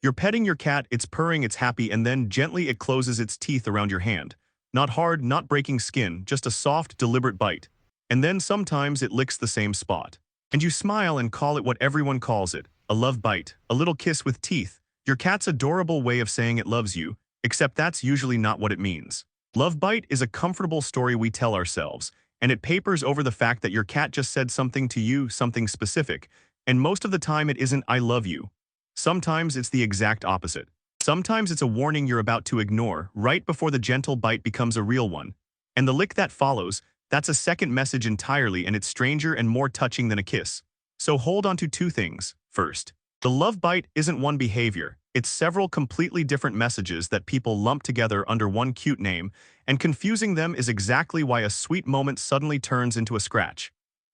You're petting your cat, it's purring, it's happy, and then gently it closes its teeth around your hand. Not hard, not breaking skin, just a soft, deliberate bite. And then sometimes it licks the same spot. And you smile and call it what everyone calls it, a love bite, a little kiss with teeth. Your cat's adorable way of saying it loves you, except that's usually not what it means. Love bite is a comfortable story we tell ourselves, and it papers over the fact that your cat just said something to you, something specific, and most of the time it isn't "I love you." Sometimes it's the exact opposite. Sometimes it's a warning you're about to ignore, right before the gentle bite becomes a real one. And the lick that follows, that's a second message entirely, and it's stranger and more touching than a kiss. So hold on to two things. First, the love bite isn't one behavior. It's several completely different messages that people lump together under one cute name, and confusing them is exactly why a sweet moment suddenly turns into a scratch.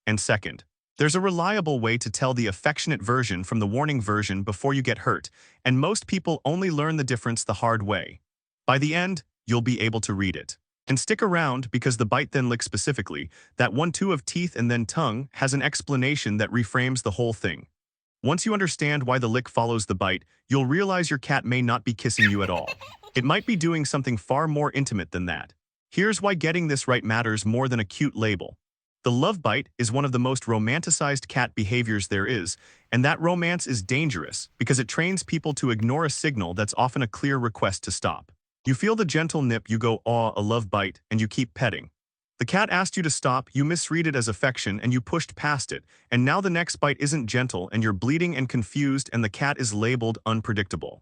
And second, there's a reliable way to tell the affectionate version from the warning version before you get hurt, and most people only learn the difference the hard way. By the end, you'll be able to read it. And stick around, because the bite then lick specifically, that 1-2 of teeth and then tongue, has an explanation that reframes the whole thing. Once you understand why the lick follows the bite, you'll realize your cat may not be kissing you at all. It might be doing something far more intimate than that. Here's why getting this right matters more than a cute label. The love bite is one of the most romanticized cat behaviors there is, and that romance is dangerous because it trains people to ignore a signal that's often a clear request to stop. You feel the gentle nip, you go, "Aw, a love bite," and you keep petting. The cat asked you to stop, you misread it as affection, and you pushed past it, and now the next bite isn't gentle, and you're bleeding and confused, and the cat is labeled unpredictable.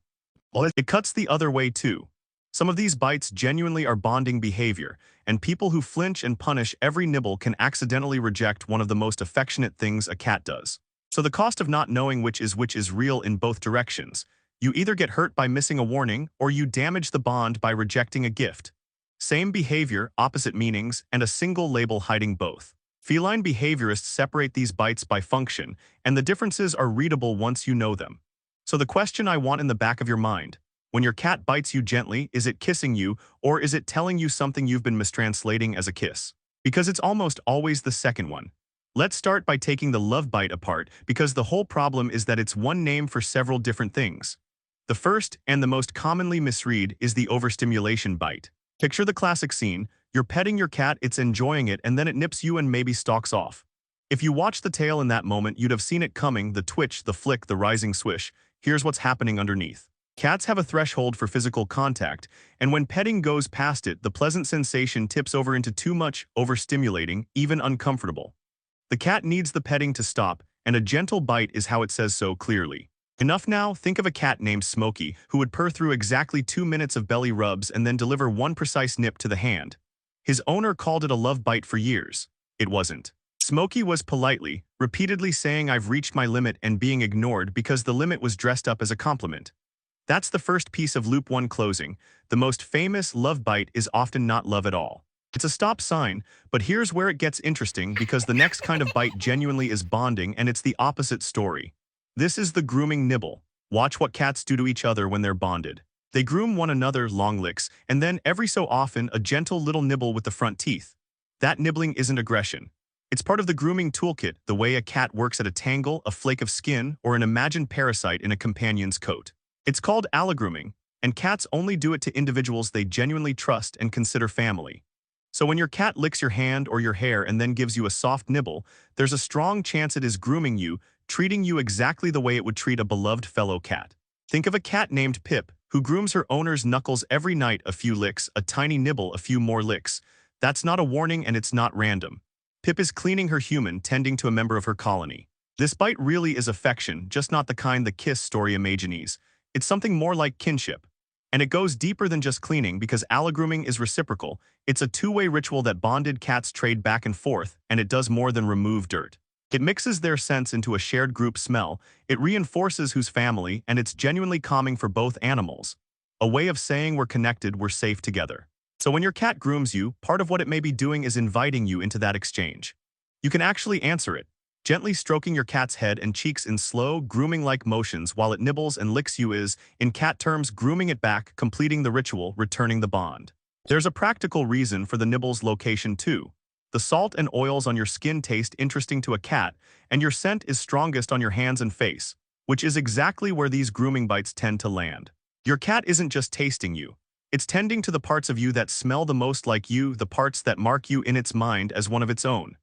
It cuts the other way too. Some of these bites genuinely are bonding behavior, and people who flinch and punish every nibble can accidentally reject one of the most affectionate things a cat does. So the cost of not knowing which is real in both directions. You either get hurt by missing a warning, or you damage the bond by rejecting a gift. Same behavior, opposite meanings, and a single label hiding both. Feline behaviorists separate these bites by function, and the differences are readable once you know them. So the question I want in the back of your mind: when your cat bites you gently, is it kissing you, or is it telling you something you've been mistranslating as a kiss? Because it's almost always the second one. Let's start by taking the love bite apart, because the whole problem is that it's one name for several different things. The first, and the most commonly misread, is the overstimulation bite. Picture the classic scene: you're petting your cat, it's enjoying it, and then it nips you and maybe stalks off. If you watch the tail in that moment, you'd have seen it coming: the twitch, the flick, the rising swish. Here's what's happening underneath. Cats have a threshold for physical contact, and when petting goes past it, the pleasant sensation tips over into too much, overstimulating, even uncomfortable. The cat needs the petting to stop, and a gentle bite is how it says so clearly. Enough now. Think of a cat named Smokey, who would purr through exactly 2 minutes of belly rubs and then deliver one precise nip to the hand. His owner called it a love bite for years. It wasn't. Smokey was politely, repeatedly saying, "I've reached my limit," and being ignored because the limit was dressed up as a compliment. That's the first piece of loop one closing. The most famous love bite is often not love at all. It's a stop sign, but here's where it gets interesting, because the next kind of bite genuinely is bonding, and it's the opposite story. This is the grooming nibble. Watch what cats do to each other when they're bonded. They groom one another, long licks, and then every so often a gentle little nibble with the front teeth. That nibbling isn't aggression. It's part of the grooming toolkit, the way a cat works at a tangle, a flake of skin, or an imagined parasite in a companion's coat. It's called allogrooming, and cats only do it to individuals they genuinely trust and consider family. So when your cat licks your hand or your hair and then gives you a soft nibble, there's a strong chance it is grooming you, treating you exactly the way it would treat a beloved fellow cat. Think of a cat named Pip, who grooms her owner's knuckles every night: a few licks, a tiny nibble, a few more licks. That's not a warning, and it's not random. Pip is cleaning her human, tending to a member of her colony. This bite really is affection, just not the kind the kiss story imagines. It's something more like kinship. And it goes deeper than just cleaning, because allogrooming is reciprocal. It's a two-way ritual that bonded cats trade back and forth, and it does more than remove dirt. It mixes their scents into a shared group smell, it reinforces who's family, and it's genuinely calming for both animals. A way of saying we're connected, we're safe together. So when your cat grooms you, part of what it may be doing is inviting you into that exchange. You can actually answer it, gently stroking your cat's head and cheeks in slow, grooming-like motions while it nibbles and licks you is, in cat terms, grooming it back, completing the ritual, returning the bond. There's a practical reason for the nibble's location too. The salt and oils on your skin taste interesting to a cat, and your scent is strongest on your hands and face. which is exactly where these grooming bites tend to land. Your cat isn't just tasting you. It's tending to the parts of you that smell the most like you, the parts that mark you in its mind as one of its own.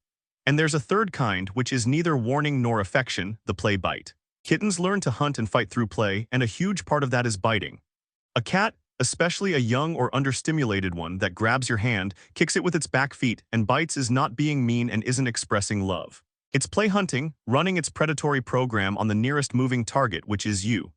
And there's a third kind, which is neither warning nor affection, the play bite. Kittens learn to hunt and fight through play, and a huge part of that is biting. A cat, especially a young or understimulated one that grabs your hand, kicks it with its back feet, and bites is not being mean and isn't expressing love. It's play hunting, running its predatory program on the nearest moving target, which is you.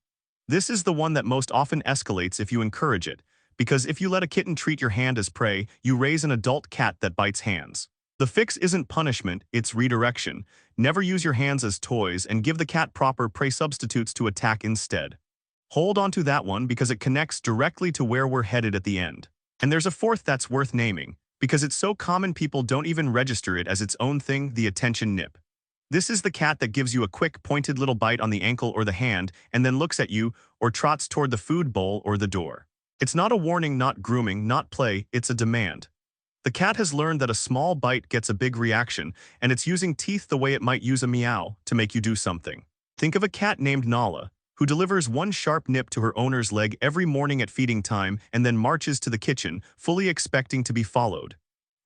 This is the one that most often escalates if you encourage it, because if you let a kitten treat your hand as prey, you raise an adult cat that bites hands. The fix isn't punishment, it's redirection. Never use your hands as toys and give the cat proper prey substitutes to attack instead. Hold on to that one because it connects directly to where we're headed at the end. And there's a fourth that's worth naming, because it's so common people don't even register it as its own thing, the attention nip. This is the cat that gives you a quick, pointed little bite on the ankle or the hand and then looks at you or trots toward the food bowl or the door. It's not a warning, not grooming, not play, it's a demand. The cat has learned that a small bite gets a big reaction, and it's using teeth the way it might use a meow to make you do something. Think of a cat named Nala, who delivers one sharp nip to her owner's leg every morning at feeding time and then marches to the kitchen, fully expecting to be followed.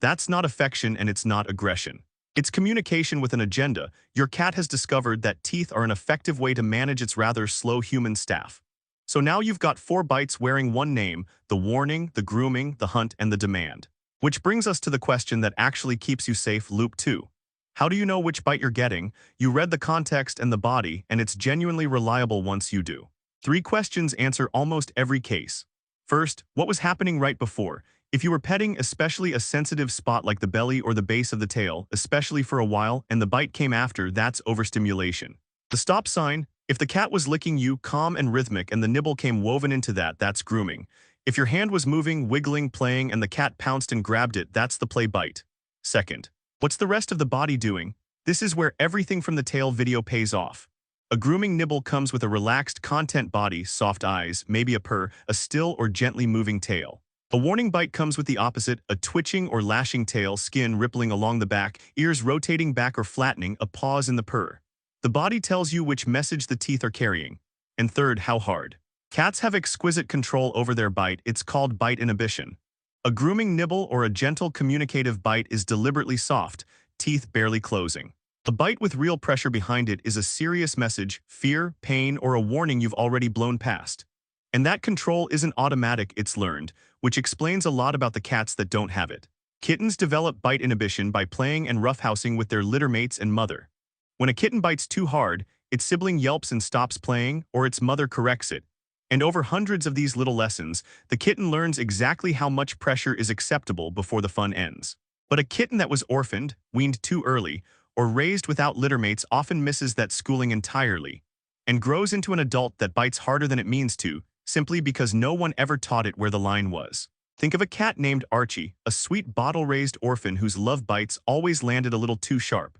That's not affection and it's not aggression. It's communication with an agenda. Your cat has discovered that teeth are an effective way to manage its rather slow human staff. So now you've got 4 bites wearing one name: the warning, the grooming, the hunt, and the demand. Which brings us to the question that actually keeps you safe, loop 2. How do you know which bite you're getting? You read the context and the body, and it's genuinely reliable once you do. 3 questions answer almost every case. First, what was happening right before? If you were petting especially a sensitive spot like the belly or the base of the tail, especially for a while, and the bite came after, that's overstimulation. The stop sign: if the cat was licking you calm and rhythmic and the nibble came woven into that, that's grooming. If your hand was moving, wiggling, playing, and the cat pounced and grabbed it, that's the play bite. Second, what's the rest of the body doing? This is where everything from the tail video pays off. A grooming nibble comes with a relaxed content body, soft eyes, maybe a purr, a still or gently moving tail. A warning bite comes with the opposite, a twitching or lashing tail, skin rippling along the back, ears rotating back or flattening, a pause in the purr. The body tells you which message the teeth are carrying. And third, how hard? Cats have exquisite control over their bite. It's called bite inhibition. A grooming nibble or a gentle communicative bite is deliberately soft, teeth barely closing. A bite with real pressure behind it is a serious message, fear, pain, or a warning you've already blown past. And that control isn't automatic, it's learned, which explains a lot about the cats that don't have it. Kittens develop bite inhibition by playing and roughhousing with their littermates and mother. When a kitten bites too hard, its sibling yelps and stops playing, or its mother corrects it. And over hundreds of these little lessons, the kitten learns exactly how much pressure is acceptable before the fun ends. But a kitten that was orphaned, weaned too early, or raised without littermates often misses that schooling entirely, and grows into an adult that bites harder than it means to, simply because no one ever taught it where the line was. Think of a cat named Archie, a sweet bottle-raised orphan whose love bites always landed a little too sharp.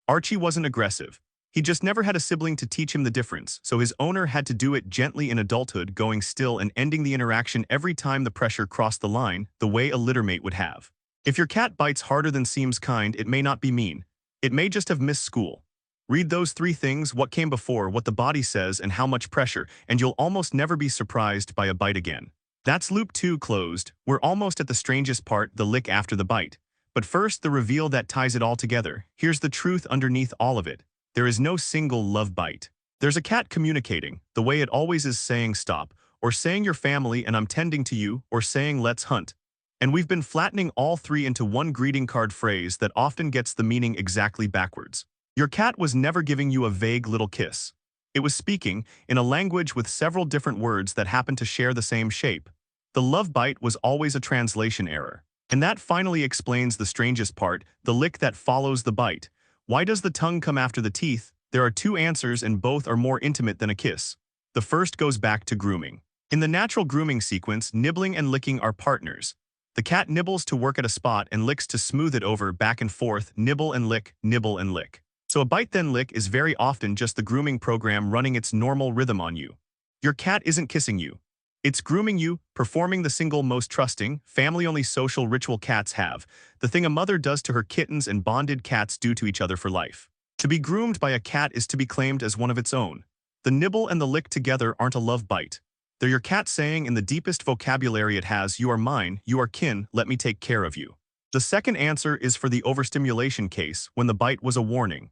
Archie wasn't aggressive. He just never had a sibling to teach him the difference, so his owner had to do it gently in adulthood, going still and ending the interaction every time the pressure crossed the line, the way a littermate would have. If your cat bites harder than seems kind, it may not be mean. It may just have missed school. Read those 3 things: what came before, what the body says, and how much pressure, and you'll almost never be surprised by a bite again. That's loop 2 closed. We're almost at the strangest part, the lick after the bite. But first, the reveal that ties it all together. Here's the truth underneath all of it. There is no single love bite. There's a cat communicating, the way it always is, saying stop, or saying you're family and I'm tending to you, or saying let's hunt. And we've been flattening all 3 into one greeting card phrase that often gets the meaning exactly backwards. Your cat was never giving you a vague little kiss. It was speaking in a language with several different words that happen to share the same shape. The love bite was always a translation error. And that finally explains the strangest part, the lick that follows the bite. Why does the tongue come after the teeth? There are 2 answers and both are more intimate than a kiss. The first goes back to grooming. In the natural grooming sequence, nibbling and licking are partners. The cat nibbles to work at a spot and licks to smooth it over, back and forth, nibble and lick, nibble and lick. So a bite then lick is very often just the grooming program running its normal rhythm on you. Your cat isn't kissing you. It's grooming you, performing the single most trusting, family-only social ritual cats have, the thing a mother does to her kittens and bonded cats do to each other for life. To be groomed by a cat is to be claimed as one of its own. The nibble and the lick together aren't a love bite. They're your cat saying in the deepest vocabulary it has, you are mine, you are kin, let me take care of you. The second answer is for the overstimulation case, when the bite was a warning.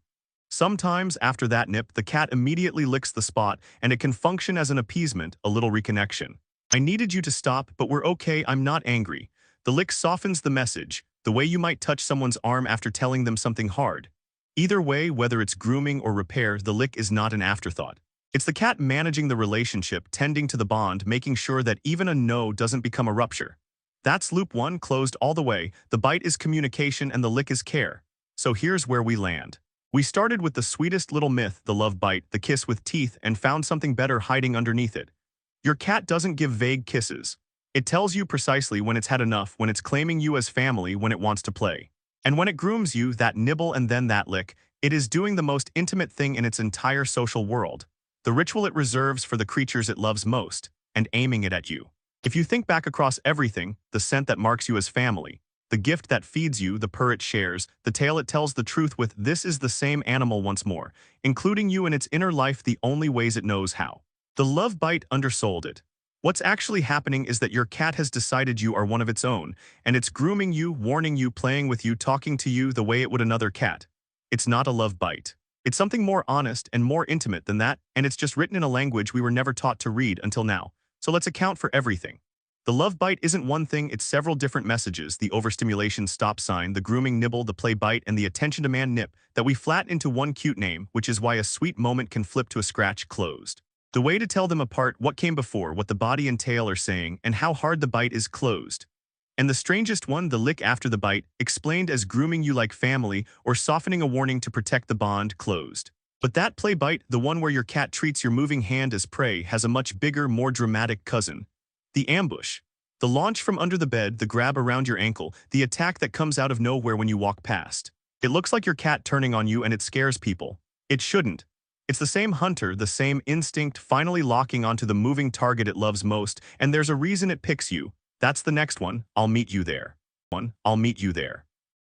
Sometimes, after that nip, the cat immediately licks the spot, and it can function as an appeasement, a little reconnection. I needed you to stop, but we're okay, I'm not angry. The lick softens the message, the way you might touch someone's arm after telling them something hard. Either way, whether it's grooming or repair, the lick is not an afterthought. It's the cat managing the relationship, tending to the bond, making sure that even a no doesn't become a rupture. That's loop one closed all the way. The bite is communication and the lick is care. So here's where we land. We started with the sweetest little myth, the love bite, the kiss with teeth, and found something better hiding underneath it. Your cat doesn't give vague kisses. It tells you precisely when it's had enough, when it's claiming you as family, when it wants to play. And when it grooms you, that nibble and then that lick, it is doing the most intimate thing in its entire social world. The ritual it reserves for the creatures it loves most, and aiming it at you. If you think back across everything, the scent that marks you as family, the gift that feeds you, the purr it shares, the tale it tells the truth with, this is the same animal once more, including you in its inner life the only ways it knows how. The love bite undersold it. What's actually happening is that your cat has decided you are one of its own, and it's grooming you, warning you, playing with you, talking to you the way it would another cat. It's not a love bite. It's something more honest and more intimate than that, and it's just written in a language we were never taught to read until now. So let's account for everything. The love bite isn't one thing, it's several different messages, the overstimulation stop sign, the grooming nibble, the play bite, and the attention demand nip, that we flatten into one cute name, which is why a sweet moment can flip to a scratch closed. The way to tell them apart, what came before, what the body and tail are saying, and how hard the bite is closed. And the strangest one, the lick after the bite, explained as grooming you like family or softening a warning to protect the bond, closed. But that play bite, the one where your cat treats your moving hand as prey, has a much bigger, more dramatic cousin. The ambush. The launch from under the bed, the grab around your ankle, the attack that comes out of nowhere when you walk past. It looks like your cat turning on you and it scares people. It shouldn't. It's the same hunter, the same instinct, finally locking onto the moving target it loves most, and there's a reason it picks you. That's the next one. I'll meet you there. I'll meet you there.